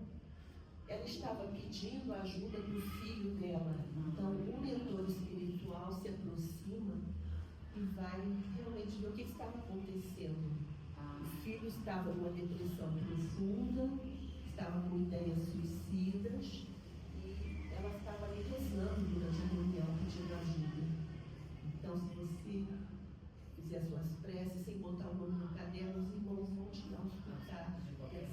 ela estava pedindo a ajuda do filho dela. Então, o mentor espiritual se aproxima e vai realmente ver o que estava acontecendo. O filho estava numa depressão profunda, estava com ideias suicidas e ela estava ali rezando durante a reunião, pedindo ajuda. Então, se você fizer suas preces sem botar o nome no caderno, os irmãos vão te dar um suportar dessa lei.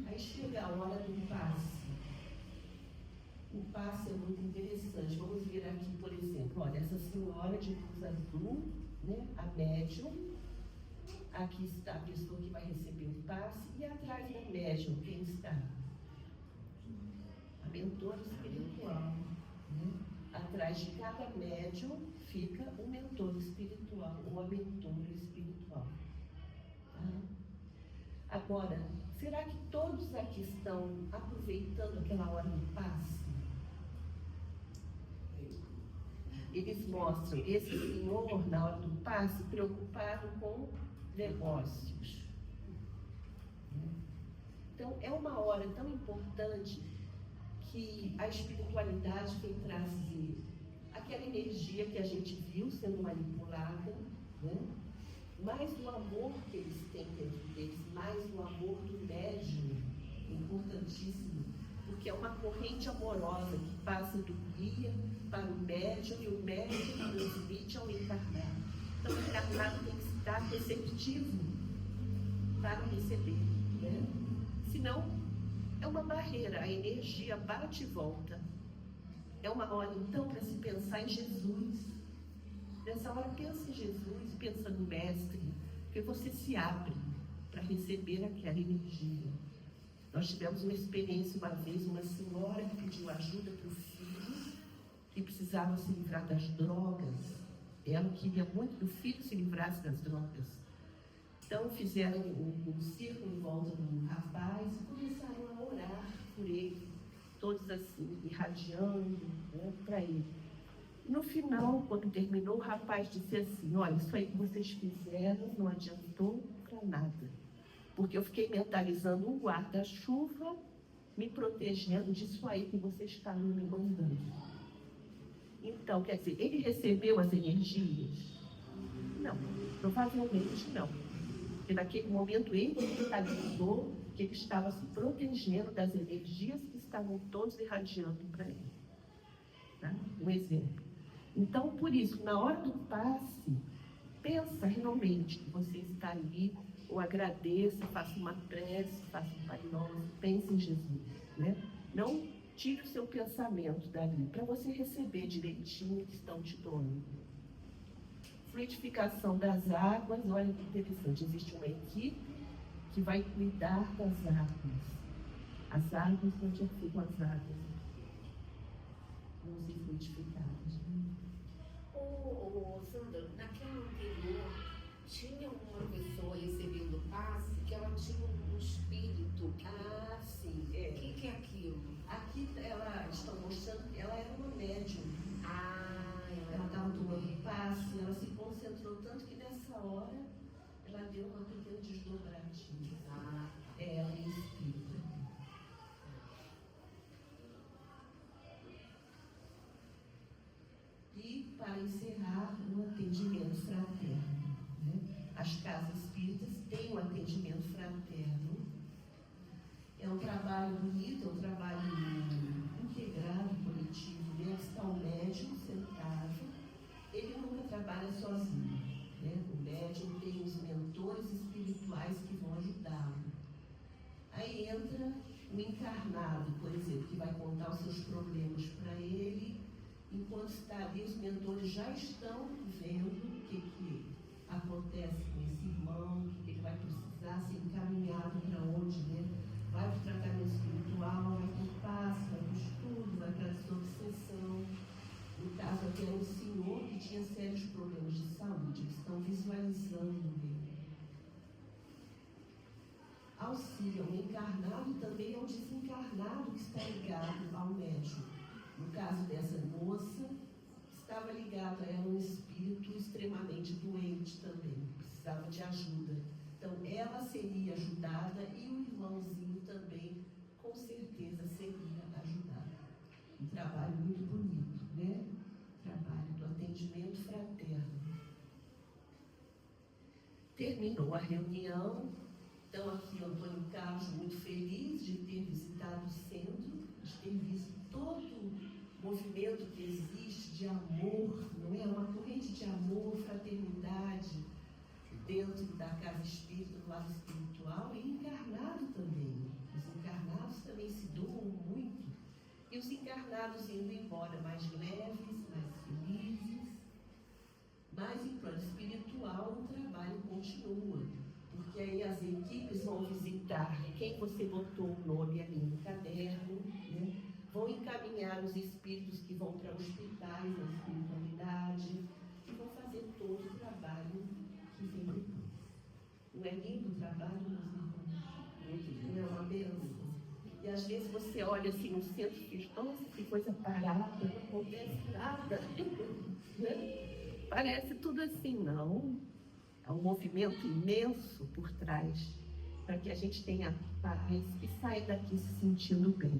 Aí chega a hora do passe. O passe é muito interessante. Vamos ver aqui, por exemplo, olha, essa senhora de cruz azul, né, a médium. Aqui está a pessoa que vai receber o passe e atrás da médium, quem está? A mentora espiritual. Né? Atrás atrás de cada médium fica um mentor espiritual, uma mentora espiritual. Tá? Agora, será que todos aqui estão aproveitando aquela hora do passe? Eles mostram esse senhor, na hora do passe, preocupado com negócios. Então, é uma hora tão importante que a espiritualidade vem trazer aquela energia que a gente viu sendo manipulada, né? Mais do amor que eles têm dentro deles, mais do amor do médium, importantíssimo, porque é uma corrente amorosa que passa do guia para o médium e o médium transmite ao encarnado. Então, o encarnado tem que estar receptivo para receber, né? Senão, é uma barreira, a energia bate e volta. É uma hora, então, para se pensar em Jesus. Nessa hora, pensa em Jesus, pensa no Mestre, porque você se abre para receber aquela energia. Nós tivemos uma experiência uma vez, uma senhora que pediu ajuda para o filho, que precisava se livrar das drogas. Ela queria muito que o filho se livrasse das drogas. Então fizeram um círculo em volta do rapaz e começaram a orar por ele, todos assim, irradiando, né, para ele. No final, quando terminou, o rapaz disse assim: olha, isso aí que vocês fizeram não adiantou para nada, porque eu fiquei mentalizando um guarda-chuva me protegendo disso aí que vocês estavam me mandando. Então, quer dizer, ele recebeu as energias? Não, provavelmente não. Porque naquele momento ele mentalizou que ele estava se protegendo das energias que estavam todos irradiando para ele. Tá? Um exemplo. Então, por isso, na hora do passe, pensa realmente que você está ali, ou agradeça, faça uma prece, faça um Pai Nosso, pense em Jesus, né? Não tire o seu pensamento dali, para você receber direitinho o que estão te doando. Fluidificação das águas, olha que interessante, existe uma equipe que vai cuidar das águas. As águas, onde ficam as águas? Vão ser fluidificadas. Sandra, naquela anterior, tinha uma pessoa recebendo passe que ela tinha um espírito. Ah, sim. O que é aquilo? Aqui ela estão mostrando que ela era uma médium. Ela Ela estava tomando passe, ela se concentrou tanto que nessa hora ela deu uma pequena desdobradinha. Ela é espírita. E para encerrar, um atendimento fraterno. Né? As casas espíritas têm um atendimento fraterno. É um trabalho bonito, é um trabalho integrado, coletivo, né? Está o médium sentado, ele nunca trabalha sozinho, né? O médium tem os mentores espirituais que vão ajudá-lo. Aí entra o encarnado, por exemplo, que vai contar os seus problemas para ele. Enquanto está ali, os mentores já estão vendo o que acontece com esse irmão, o que ele vai precisar ser encaminhado para onde, né? Vai para o tratamento espiritual, vai para o passe, vai para o estudo, vai para a desobsessão. No caso aqui era um senhor que tinha sérios problemas de saúde, eles estão visualizando ele. Auxílio ao encarnado e também ao desencarnado que está ligado ao médium. No caso dessa moça, estava ligado a ela um espírito extremamente doente também, precisava de ajuda. Então, ela seria ajudada e o irmãozinho também, com certeza, seria ajudado. Um trabalho muito bonito, né? Trabalho do atendimento fraterno. Terminou a reunião. Então, aqui o Antônio Carlos, muito feliz de ter visitado o centro, de ter visto todo o movimento que existe de amor, não é? Uma corrente de amor, fraternidade, dentro da casa espírita, do lado espiritual, e encarnado também. Os encarnados também se doam muito. E os encarnados indo embora mais leves, mais felizes. Mas em plano espiritual o trabalho continua. Porque aí as equipes vão visitar quem você botou o nome ali no caderno, né? Vão encaminhar os espíritos que vão para hospitais. paz, na espiritualidade, e vão fazer todo o trabalho que vem depois. Não é lindo o trabalho, meus irmãos? Não é uma bênção? E às vezes você olha assim no centro e diz, nossa, que coisa parada, não acontece nada. Né? Parece tudo assim, não. Há um movimento imenso por trás, para que a gente tenha paz e saia daqui se sentindo bem.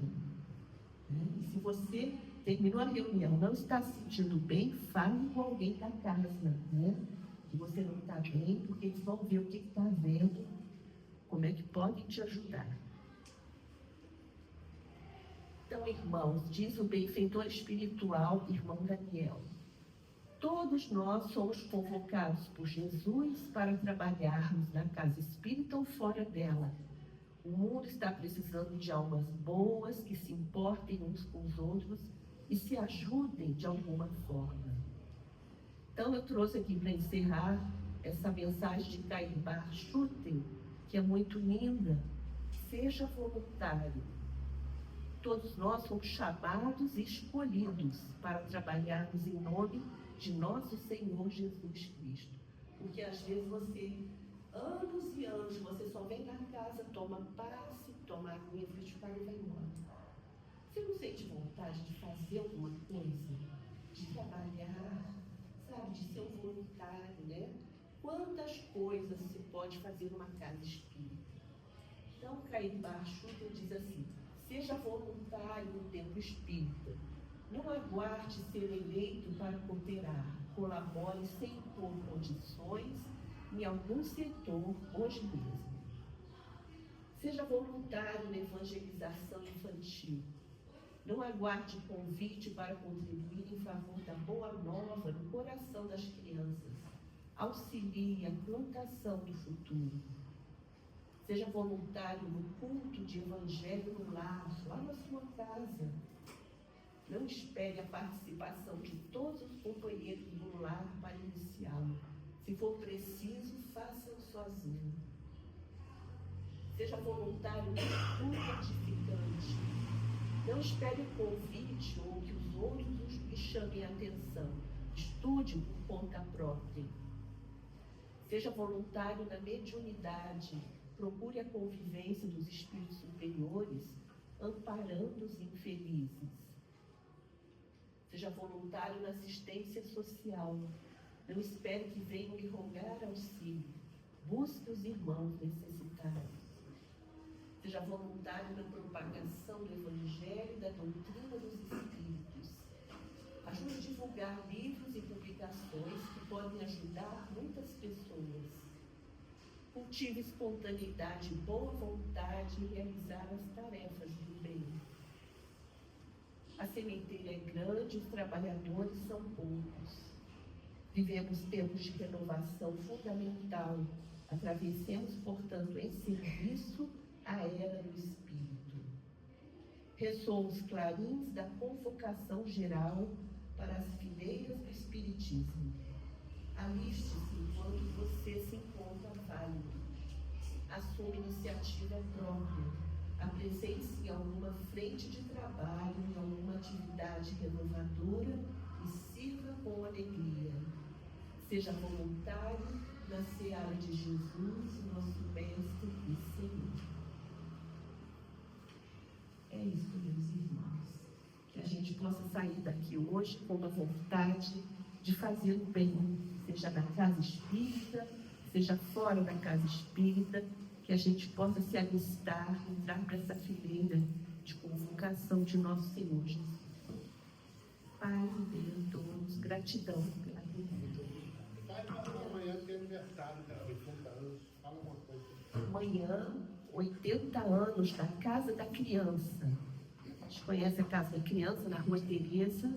E se você terminou a reunião, não está se sentindo bem, fale com alguém da casa, né? Que você não está bem, porque eles vão ver o que está vendo, como é que podem te ajudar. Então, irmãos, diz o benfeitor espiritual, irmão Daniel, todos nós somos convocados por Jesus para trabalharmos na casa espírita ou fora dela. O mundo está precisando de almas boas que se importem uns com os outros e se ajudem de alguma forma. Então eu trouxe aqui para encerrar essa mensagem de Caimbar Schutten, que é muito linda. Seja voluntário. Todos nós somos chamados e escolhidos para trabalharmos em nome de nosso Senhor Jesus Cristo. Porque às vezes você, anos e anos, você só vem na casa, toma passe, toma aguinha frutificada e vai embora. Você não sente vontade de fazer alguma coisa? De trabalhar, sabe? De ser um voluntário, né? Quantas coisas se pode fazer numa casa espírita? Então, Caimbar Schutten diz assim, seja voluntário no tempo espírita. Não aguarde ser eleito para cooperar. Colabore sem impor condições em algum setor hoje mesmo. Seja voluntário na evangelização infantil. Não aguarde convite para contribuir em favor da boa nova no coração das crianças. Auxilie a plantação do futuro. Seja voluntário no culto de evangelho no lar, lá na sua casa. Não espere a participação de todos os companheiros do lar para iniciá-lo. Se for preciso, faça-o sozinho. Seja voluntário no estudo edificante. Não espere o convite ou que os outros lhe chamem a atenção. Estude por conta própria. Seja voluntário na mediunidade. Procure a convivência dos espíritos superiores, amparando os infelizes. Seja voluntário na assistência social. Não espere que venham lhe rogar auxílio. Busque os irmãos necessitados. Seja voluntário na propagação do Evangelho e da doutrina dos Espíritos. Ajude a divulgar livros e publicações que podem ajudar muitas pessoas. Cultive espontaneidade e boa vontade em realizar as tarefas do bem. A sementeira é grande, os trabalhadores são poucos. Vivemos tempos de renovação fundamental. Atravessemos, portanto, em serviço a era do Espírito. Ressoam os clarins da convocação geral para as fileiras do Espiritismo. Aliste-se enquanto você se encontra válido. Assuma iniciativa própria. Apresente-se em alguma frente de trabalho, em alguma atividade renovadora e sirva com alegria. Seja voluntário na seara de Jesus, nosso Mestre e Senhor. É isso, meus irmãos. Que a gente possa sair daqui hoje com uma vontade de fazer o bem, seja na casa espírita, seja fora da casa espírita, que a gente possa se alistar, entrar para essa fileira de convocação de nosso Senhor Jesus. Pai, Deus, todos, gratidão pela vida. Amanhã tem aniversário de 80 anos. Fala uma coisa. Amanhã, 80 anos da Casa da Criança. A gente conhece a Casa da Criança na Rua Teresa.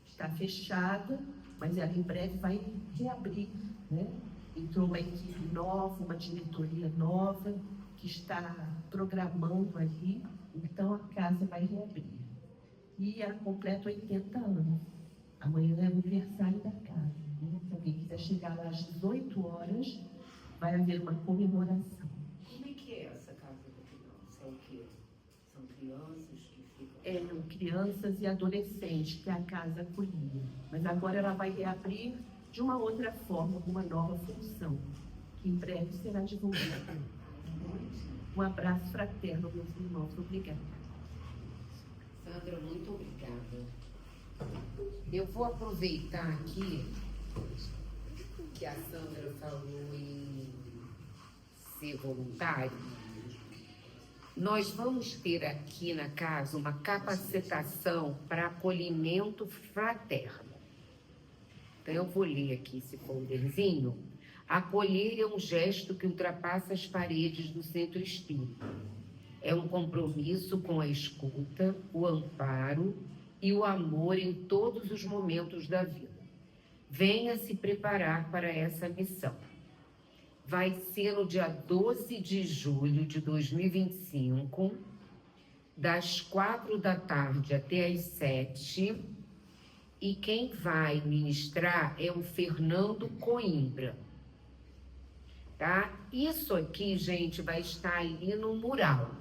Está fechada, mas ela em breve vai reabrir, né? Entrou uma equipe nova, uma diretoria nova, que está programando ali, então a casa vai reabrir. E ela completa 80 anos. Amanhã é o aniversário da casa. Né? Se alguém quiser chegar lá às 18 horas, vai haver uma comemoração. Como é que é essa casa da criança? É o quê? São crianças que ficam crianças e adolescentes que a casa acolhia. Mas agora ela vai reabrir de uma outra forma, com uma nova função, que em breve será divulgada. Um abraço fraterno, meus irmãos. Obrigada. Sandra, muito obrigada. Eu vou aproveitar aqui que a Sandra falou em ser voluntário. Nós vamos ter aqui na casa uma capacitação para acolhimento fraterno. Então, eu vou ler aqui esse folderzinho. Acolher é um gesto que ultrapassa as paredes do centro espírita. É um compromisso com a escuta, o amparo e o amor em todos os momentos da vida. Venha se preparar para essa missão. Vai ser no dia 12 de julho de 2025, das 4 da tarde até as 7, e quem vai ministrar é o Fernando Coimbra. Tá? Isso aqui, gente, vai estar ali no mural.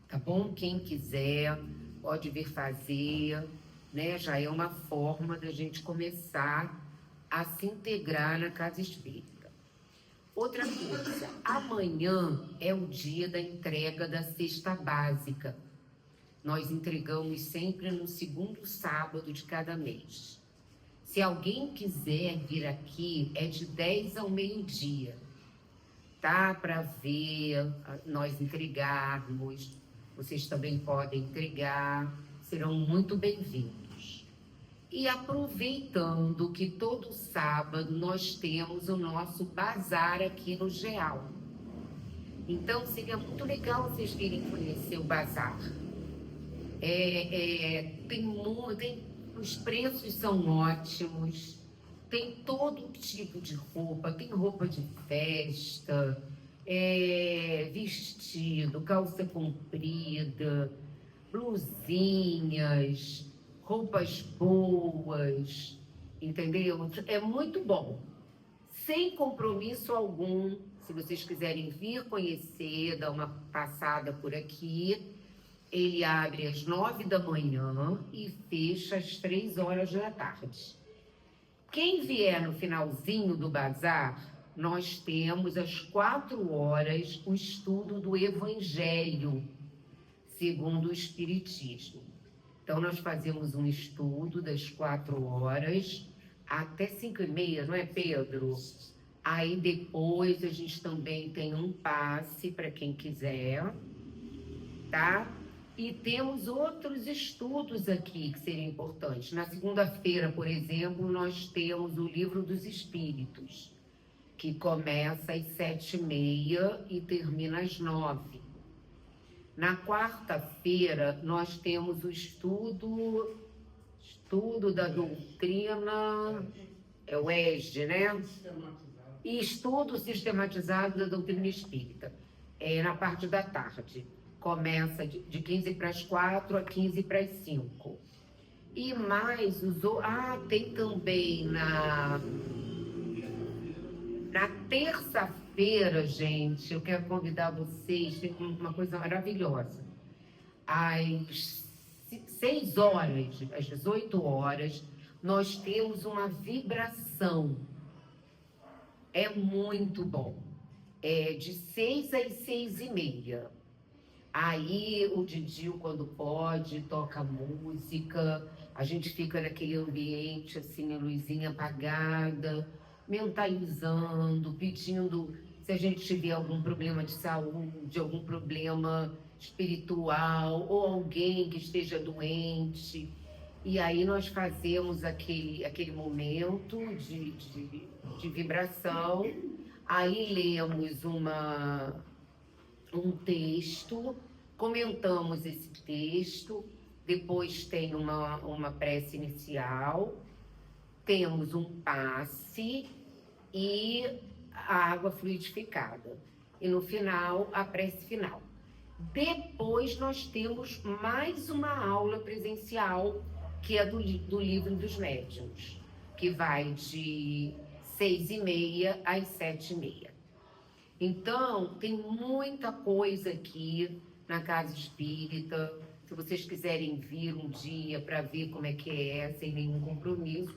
Tá bom? Quem quiser pode vir fazer, né? Já é uma forma da gente começar a se integrar na casa espírita. Outra coisa, amanhã é o dia da entrega da cesta básica. Nós entregamos sempre no segundo sábado de cada mês. Se alguém quiser vir aqui, é de 10 ao meio-dia, tá? Para ver nós entregarmos. Vocês também podem entregar, serão muito bem-vindos. E aproveitando que todo sábado nós temos o nosso bazar aqui no GEAL. Então, seria muito legal vocês virem conhecer o bazar. Os preços são ótimos, tem todo tipo de roupa, tem roupa de festa, vestido, calça comprida, blusinhas, roupas boas, entendeu? É muito bom, sem compromisso algum. Se vocês quiserem vir conhecer, dar uma passada por aqui, ele abre às 9 da manhã e fecha às 3 horas da tarde. Quem vier no finalzinho do bazar, nós temos às 4 horas o estudo do Evangelho, segundo o Espiritismo. Então, nós fazemos um estudo das 4 horas até 5h30, não é, Pedro? Aí, depois, a gente também tem um passe para quem quiser, tá? E temos outros estudos aqui que seriam importantes. Na segunda-feira, por exemplo, nós temos o Livro dos Espíritos, que começa às 7h30 e termina às 9h. Na quarta-feira, nós temos o estudo da doutrina, é o ESD, né? E estudo sistematizado da doutrina espírita, na parte da tarde. Começa de 15 para as 4 a 15 para as 5. E mais, tem também na terça-feira, gente, eu quero convidar vocês, tem uma coisa maravilhosa. Às 6 horas, às 18 horas, nós temos uma vibração. É muito bom. É de 6 às 6h30. Aí o Didil, quando pode, toca música, a gente fica naquele ambiente, assim, a luzinha apagada, mentalizando, pedindo se a gente tiver algum problema de saúde, algum problema espiritual, ou alguém que esteja doente. E aí nós fazemos aquele momento de vibração, aí lemos um texto, comentamos esse texto, depois tem uma prece inicial, temos um passe e a água fluidificada. E no final, a prece final. Depois nós temos mais uma aula presencial, que é do Livro dos Médiuns, que vai de 6h30 às 7h30. Então, tem muita coisa aqui na Casa Espírita. Se vocês quiserem vir um dia para ver como é que é, sem nenhum compromisso,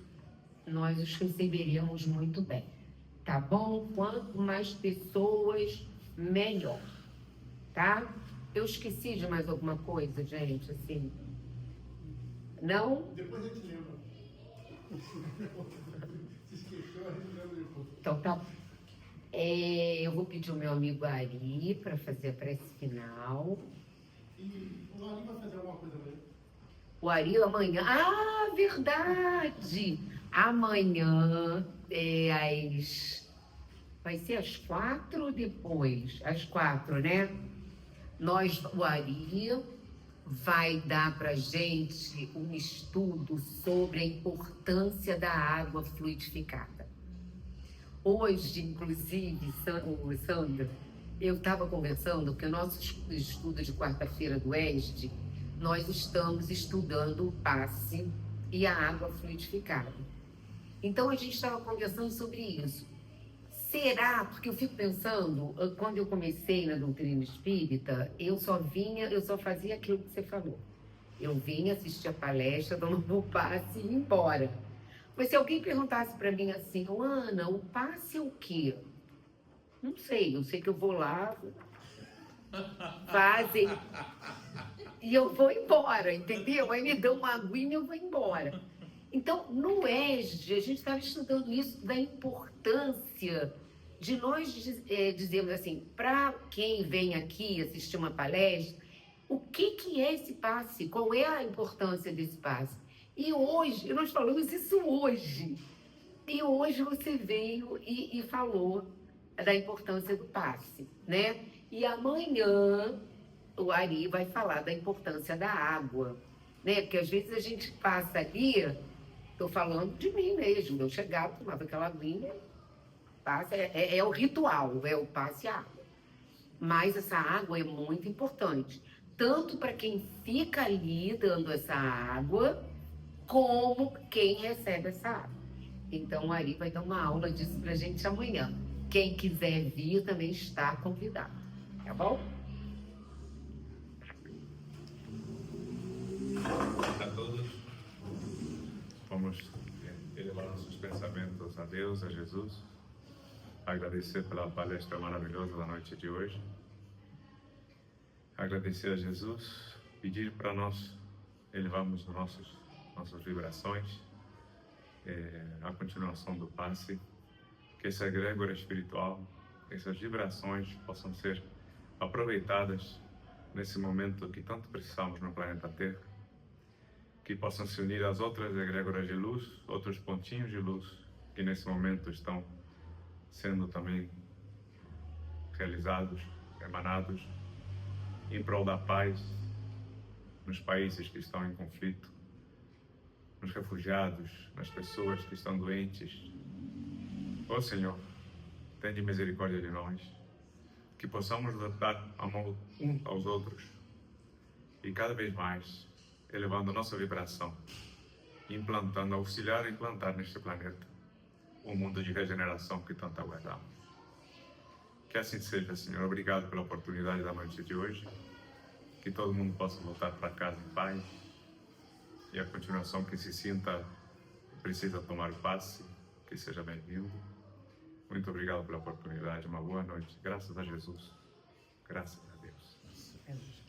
nós os receberíamos muito bem. Tá bom? Quanto mais pessoas, melhor. Tá? Eu esqueci de mais alguma coisa, gente, assim. Não? Depois a gente lembra. Se esqueceu, a gente lembra depois. Então tá. Eu vou pedir o meu amigo Ari para fazer a prece final. E o Ari vai fazer alguma coisa amanhã? O Ari amanhã. Ah, verdade! Amanhã vai ser às 4 ou depois? Às 4, né? O Ari vai dar para gente um estudo sobre a importância da água fluidificada. Hoje, inclusive, Sandra, eu estava conversando, porque o nosso estudo de quarta-feira do Oeste, nós estamos estudando o passe e a água fluidificada. Então, a gente estava conversando sobre isso. Será? Porque eu fico pensando, quando eu comecei na doutrina espírita, eu só fazia aquilo que você falou. Eu vinha, assistia a palestra, dando o passe e ia embora. Mas se alguém perguntasse para mim assim, Ana, o passe é o quê? Não sei, eu sei que eu vou lá, fazem, e eu vou embora, entendeu? Aí me dão uma aguinha e eu vou embora. Então, no ESD, a gente estava estudando isso, da importância de nós dizermos assim, para quem vem aqui assistir uma palestra, o que é esse passe? Qual é a importância desse passe? E hoje, nós falamos isso hoje. E hoje você veio e falou da importância do passe, né? E amanhã o Ari vai falar da importância da água, né? Porque às vezes a gente passa ali, estou falando de mim mesmo, eu chegava, tomava aquela aguinha, passe, é o ritual, é o passe à água. Mas essa água é muito importante, tanto para quem fica ali dando essa água, como quem recebe essa água. Então, o Ari vai dar uma aula disso pra gente amanhã. Quem quiser vir também está convidado. Tá bom? A todos, vamos elevar nossos pensamentos a Deus, a Jesus, agradecer pela palestra maravilhosa da noite de hoje, agradecer a Jesus, pedir para nós elevarmos nossas vibrações, a continuação do passe, que essa egrégora espiritual, essas vibrações possam ser aproveitadas nesse momento que tanto precisamos no planeta Terra, que possam se unir às outras egrégoras de luz, outros pontinhos de luz que nesse momento estão sendo também realizados, emanados, em prol da paz nos países que estão em conflito, nos refugiados, nas pessoas que estão doentes. Ó Senhor, tende misericórdia de nós, que possamos dar a mão uns aos outros e cada vez mais elevando a nossa vibração, auxiliar a implantar neste planeta o mundo de regeneração que tanto aguardamos. Que assim seja, Senhor. Obrigado pela oportunidade da noite de hoje, que todo mundo possa voltar para casa em paz, e a continuação que se sinta precisa tomar o passe, que seja bem-vindo. Muito obrigado pela oportunidade, uma boa noite. Graças a Jesus. Graças a Deus.